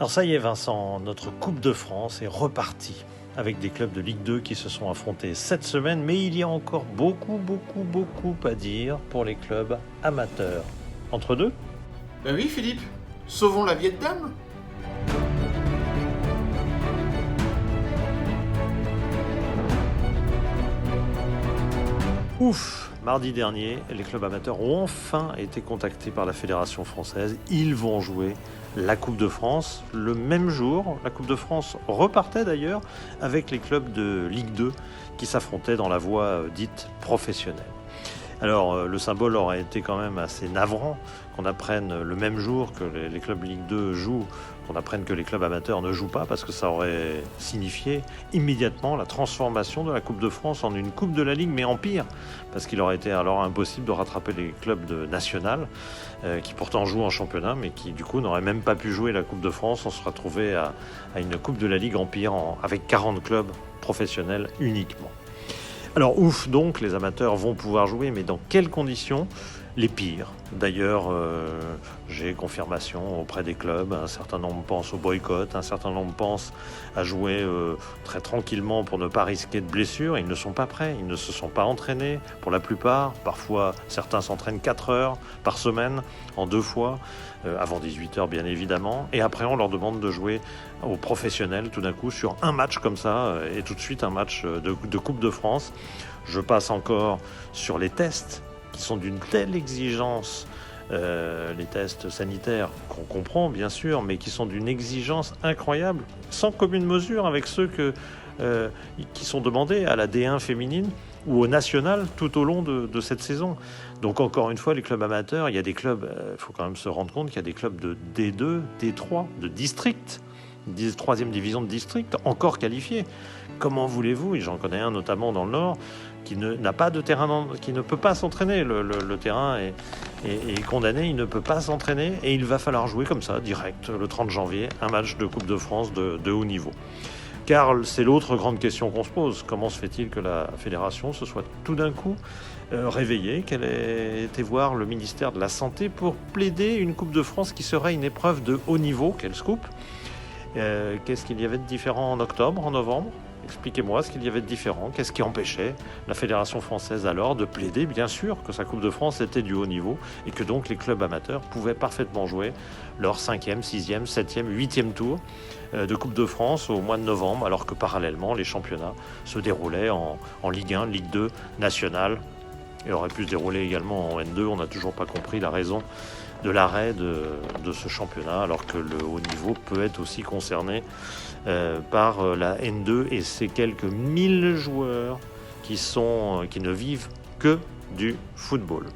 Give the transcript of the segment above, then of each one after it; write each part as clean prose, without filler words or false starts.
Alors ça y est Vincent, notre Coupe de France est repartie avec des clubs de Ligue 2 qui se sont affrontés cette semaine, mais il y a encore beaucoup à dire pour les clubs amateurs. Entre deux ? Ben oui Philippe, sauvons la vieille dame. Ouf! Mardi dernier, les clubs amateurs ont enfin été contactés par la Fédération française. Ils vont jouer la Coupe de France le même jour. La Coupe de France repartait d'ailleurs avec les clubs de Ligue 2 qui s'affrontaient dans la voie dite professionnelle. Alors le symbole aurait été quand même assez navrant qu'on apprenne le même jour que les clubs Ligue 2 jouent, qu'on apprenne que les clubs amateurs ne jouent pas, parce que ça aurait signifié immédiatement la transformation de la Coupe de France en une Coupe de la Ligue, mais en pire, parce qu'il aurait été alors impossible de rattraper les clubs de national, qui pourtant jouent en championnat, mais qui du coup n'auraient même pas pu jouer la Coupe de France. On se retrouvait à une Coupe de la Ligue en pire, avec 40 clubs professionnels uniquement. Alors ouf, donc les amateurs vont pouvoir jouer, mais dans quelles conditions ? Les pires. D'ailleurs, j'ai confirmation auprès des clubs. Un certain nombre pensent au boycott, un certain nombre pensent à jouer très tranquillement pour ne pas risquer de blessures. Ils ne sont pas prêts, ils ne se sont pas entraînés pour la plupart. Parfois, certains s'entraînent 4 heures par semaine, en 2 fois, avant 18 heures bien évidemment. Et après, on leur demande de jouer aux professionnels tout d'un coup sur un match comme ça, et tout de suite un match de Coupe de France. Je passe encore sur les tests, qui sont d'une telle exigence, les tests sanitaires qu'on comprend bien sûr, mais qui sont d'une exigence incroyable, sans commune mesure avec ceux qui sont demandés à la D1 féminine ou au national tout au long de cette saison. Donc encore une fois, les clubs amateurs, il y a des clubs, il faut quand même se rendre compte qu'il y a des clubs de D2, D3, de district, 3e division de district, encore qualifiés. Comment voulez-vous, et j'en connais un notamment dans le Nord, qui n'a pas de terrain, qui ne peut pas s'entraîner. Le terrain est condamné, il ne peut pas s'entraîner, et il va falloir jouer comme ça, direct, le 30 janvier, un match de Coupe de France de haut niveau. Car c'est l'autre grande question qu'on se pose. Comment se fait-il que la fédération se soit tout d'un coup réveillée, qu'elle ait été voir le ministère de la Santé pour plaider une Coupe de France qui serait une épreuve de haut niveau? Quel scoop! Qu'est-ce qu'il y avait de différent en octobre, en novembre? Expliquez-moi ce qu'il y avait de différent. Qu'est-ce qui empêchait la Fédération française alors de plaider, bien sûr, que sa Coupe de France était du haut niveau et que donc les clubs amateurs pouvaient parfaitement jouer leur 5e, 6e, 7e, 8e tour de Coupe de France au mois de novembre, alors que parallèlement les championnats se déroulaient en Ligue 1, Ligue 2, nationale, et auraient pu se dérouler également en N2. On n'a toujours pas compris la raison de l'arrêt de ce championnat, alors que le haut niveau peut être aussi concerné par la N2 et ces quelques 1000 joueurs qui ne vivent que du football.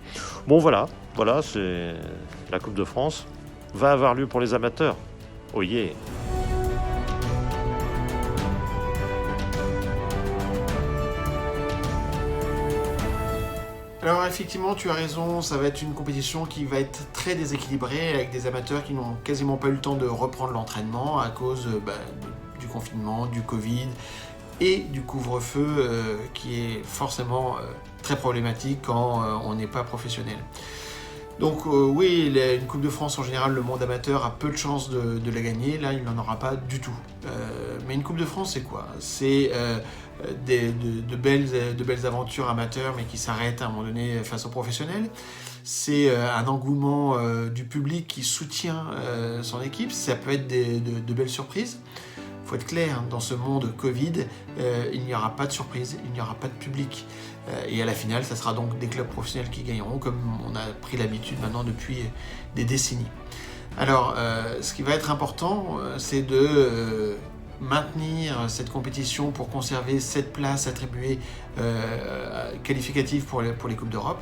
Bon voilà, c'est la Coupe de France va avoir lieu pour les amateurs. Oh yeah! Alors effectivement, tu as raison, ça va être une compétition qui va être très déséquilibrée, avec des amateurs qui n'ont quasiment pas eu le temps de reprendre l'entraînement à cause du confinement, du Covid et du couvre-feu qui est forcément très problématique quand on n'est pas professionnel. Donc oui, une Coupe de France en général, le monde amateur a peu de chances de la gagner. Là, il n'en aura pas du tout. Mais une Coupe de France, c'est quoi ? C'est de belles aventures amateurs, mais qui s'arrêtent à un moment donné face aux professionnels. C'est un engouement du public qui soutient son équipe. Ça peut être de belles surprises. Il faut être clair, dans ce monde Covid, il n'y aura pas de surprise, il n'y aura pas de public. Et à la finale, ça sera donc des clubs professionnels qui gagneront, comme on a pris l'habitude maintenant depuis des décennies. Alors, ce qui va être important, c'est de maintenir cette compétition pour conserver cette place attribuée qualificative pour les Coupes d'Europe.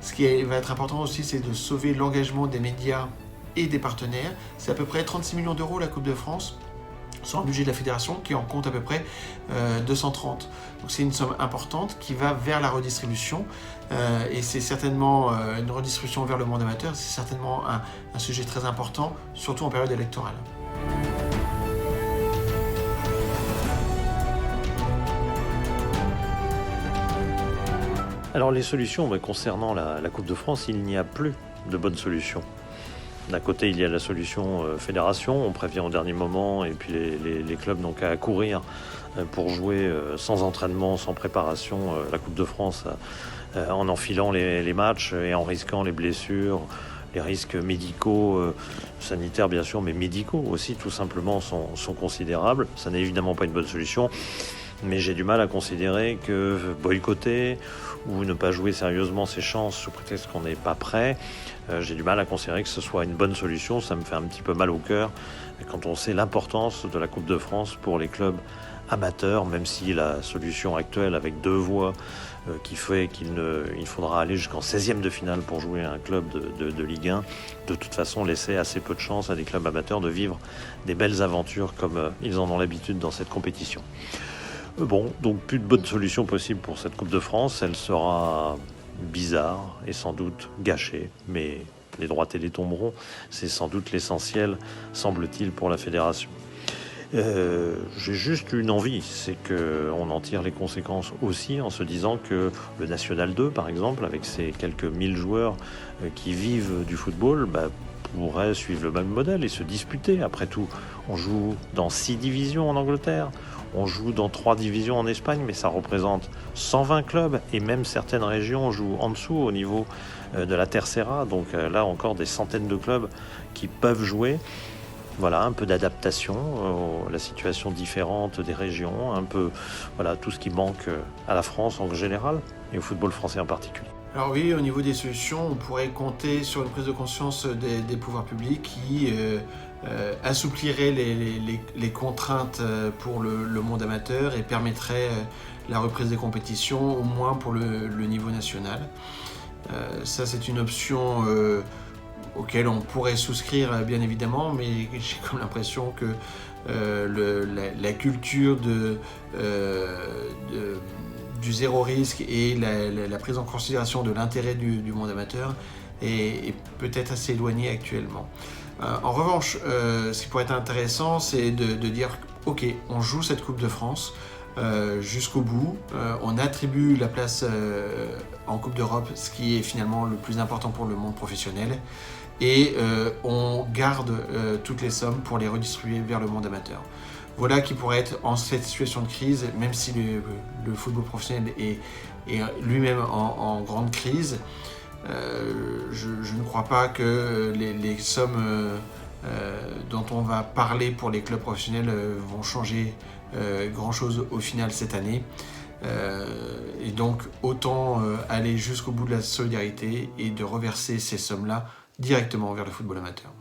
Ce qui va être important aussi, c'est de sauver l'engagement des médias et des partenaires. C'est à peu près 36 millions d'euros la Coupe de France, sur un budget de la fédération qui en compte à peu près 230. Donc c'est une somme importante qui va vers la redistribution et c'est certainement une redistribution vers le monde amateur, c'est certainement un sujet très important, surtout en période électorale. Alors les solutions concernant la Coupe de France, il n'y a plus de bonnes solutions. D'un côté, il y a la solution fédération, on prévient au dernier moment et puis les clubs n'ont qu'à courir pour jouer sans entraînement, sans préparation la Coupe de France en enfilant les matchs et en risquant les blessures. Les risques médicaux, sanitaires bien sûr, mais médicaux aussi tout simplement sont considérables. Ça n'est évidemment pas une bonne solution, mais j'ai du mal à considérer que boycotter ou ne pas jouer sérieusement ses chances sous prétexte qu'on n'est pas prêt, j'ai du mal à considérer que ce soit une bonne solution. Ça me fait un petit peu mal au cœur quand on sait l'importance de la Coupe de France pour les clubs amateurs, même si la solution actuelle avec 2 voix qui fait il faudra aller jusqu'en 16e de finale pour jouer à un club de Ligue 1, de toute façon laisser assez peu de chance à des clubs amateurs de vivre des belles aventures comme ils en ont l'habitude dans cette compétition. Bon, donc plus de bonne solution possible pour cette Coupe de France. Elle sera bizarre et sans doute gâchée, mais les droits télé tomberont. C'est sans doute l'essentiel, semble-t-il, pour la fédération. J'ai juste une envie, c'est qu'on en tire les conséquences aussi en se disant que le National 2, par exemple, avec ses quelques 1000 joueurs qui vivent du football, pourrait suivre le même modèle et se disputer. Après tout, on joue dans 6 divisions en Angleterre, on joue dans 3 divisions en Espagne, mais ça représente 120 clubs et même certaines régions jouent en dessous au niveau de la Tercera. Donc là encore des centaines de clubs qui peuvent jouer. Voilà, un peu d'adaptation à la situation différente des régions, un peu tout ce qui manque à la France en général et au football français en particulier. Alors oui, au niveau des solutions, on pourrait compter sur une prise de conscience des pouvoirs publics qui assouplirait les contraintes pour le monde amateur et permettrait la reprise des compétitions, au moins pour le niveau national. Ça, c'est une option auquel on pourrait souscrire bien évidemment, mais j'ai comme l'impression que la culture du zéro risque et la prise en considération de l'intérêt du monde amateur est peut-être assez éloignée actuellement. En revanche, ce qui pourrait être intéressant, c'est de dire ok, on joue cette Coupe de France jusqu'au bout, on attribue la place en Coupe d'Europe, ce qui est finalement le plus important pour le monde professionnel, et on garde toutes les sommes pour les redistribuer vers le monde amateur. Voilà qui pourrait être en cette situation de crise, même si le football professionnel est lui-même en grande crise. Je ne crois pas que les sommes dont on va parler pour les clubs professionnels vont changer grand-chose au final cette année. Et donc autant aller jusqu'au bout de la solidarité et de reverser ces sommes-là directement vers le football amateur.